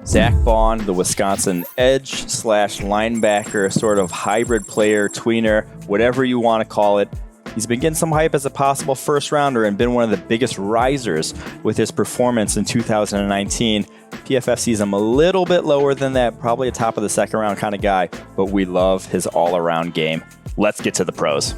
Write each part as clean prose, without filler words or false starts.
Zack Baun, the Wisconsin edge slash linebacker, sort of hybrid player, tweener, whatever you want to call it. He's been getting some hype as a possible first rounder and been one of the biggest risers with his performance in 2019. PFF sees him a little bit lower than that, probably a top of the second round kind of guy, but we love his all-around game. Let's get to the pros.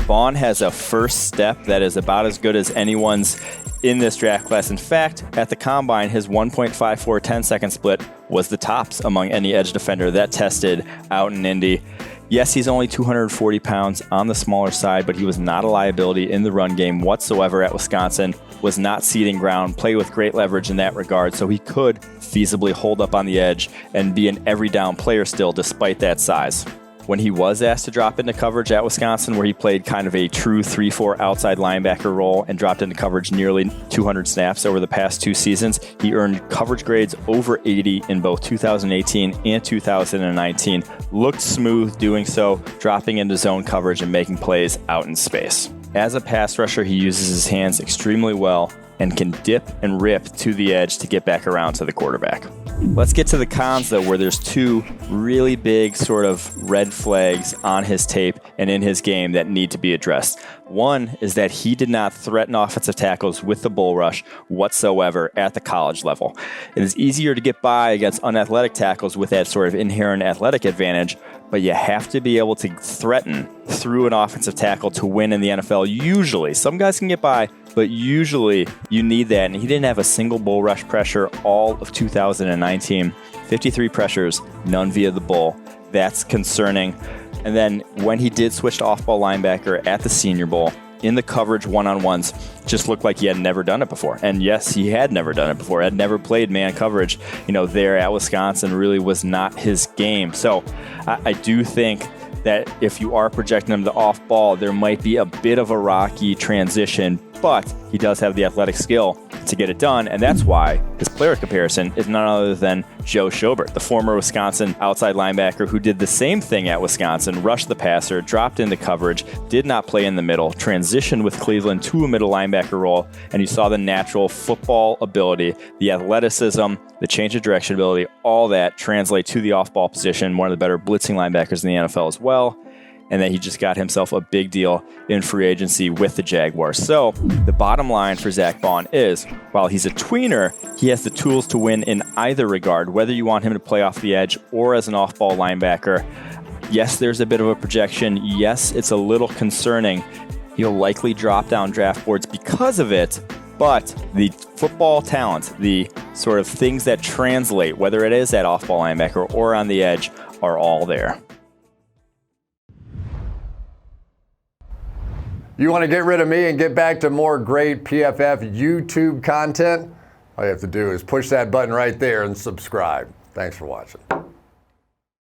Baun has a first step that is about as good as anyone's in this draft class. In fact, at the combine, his 1.54 10-second split was the tops among any edge defender that tested out in Indy. Yes, he's only 240 pounds on the smaller side, but he was not a liability in the run game whatsoever at Wisconsin, was not ceding ground, played with great leverage in that regard, so he could feasibly hold up on the edge and be an every down player still despite that size. When he was asked to drop into coverage at Wisconsin, where he played kind of a true 3-4 outside linebacker role and dropped into coverage nearly 200 snaps over the past 2 seasons, he earned coverage grades over 80 in both 2018 and 2019. Looked smooth doing so, dropping into zone coverage and making plays out in space. As a pass rusher, he uses his hands extremely well and can dip and rip to the edge to get back around to the quarterback. Let's get to the cons, though, where there's 2 really big sort of red flags on his tape and in his game that need to be addressed. One is that he did not threaten offensive tackles with the bull rush whatsoever at the college level. It is easier to get by against unathletic tackles with that sort of inherent athletic advantage, but you have to be able to threaten through an offensive tackle to win in the NFL. Usually, some guys can get by, but usually you need that. And he didn't have a single bull rush pressure all of 2019. 53 pressures, none via the bull. That's concerning. And then when he did switch to off-ball linebacker at the Senior Bowl, in the coverage one-on-ones, just looked like he had never done it before. And yes, he had never done it before. Had never played man coverage, there at Wisconsin. Really was not his game. So I do think that if you are projecting him to off ball, there might be a bit of a rocky transition, but he does have the athletic skill to get it done, and that's why his player comparison is none other than Joe Schobert, the former Wisconsin outside linebacker who did the same thing at Wisconsin, rushed the passer, dropped into coverage, did not play in the middle, transitioned with Cleveland to a middle linebacker role, and you saw the natural football ability, the athleticism, the change of direction ability, all that translate to the off-ball position, one of the better blitzing linebackers in the NFL as well. And then he just got himself a big deal in free agency with the Jaguars. So the bottom line for Zack Baun is, while he's a tweener, he has the tools to win in either regard, whether you want him to play off the edge or as an off-ball linebacker. Yes, there's a bit of a projection. Yes, it's a little concerning. He'll likely drop down draft boards because of it, but the football talent, the sort of things that translate, whether it is that off-ball linebacker or on the edge, are all there. You want to get rid of me and get back to more great PFF YouTube content? All you have to do is push that button right there and subscribe. Thanks for watching.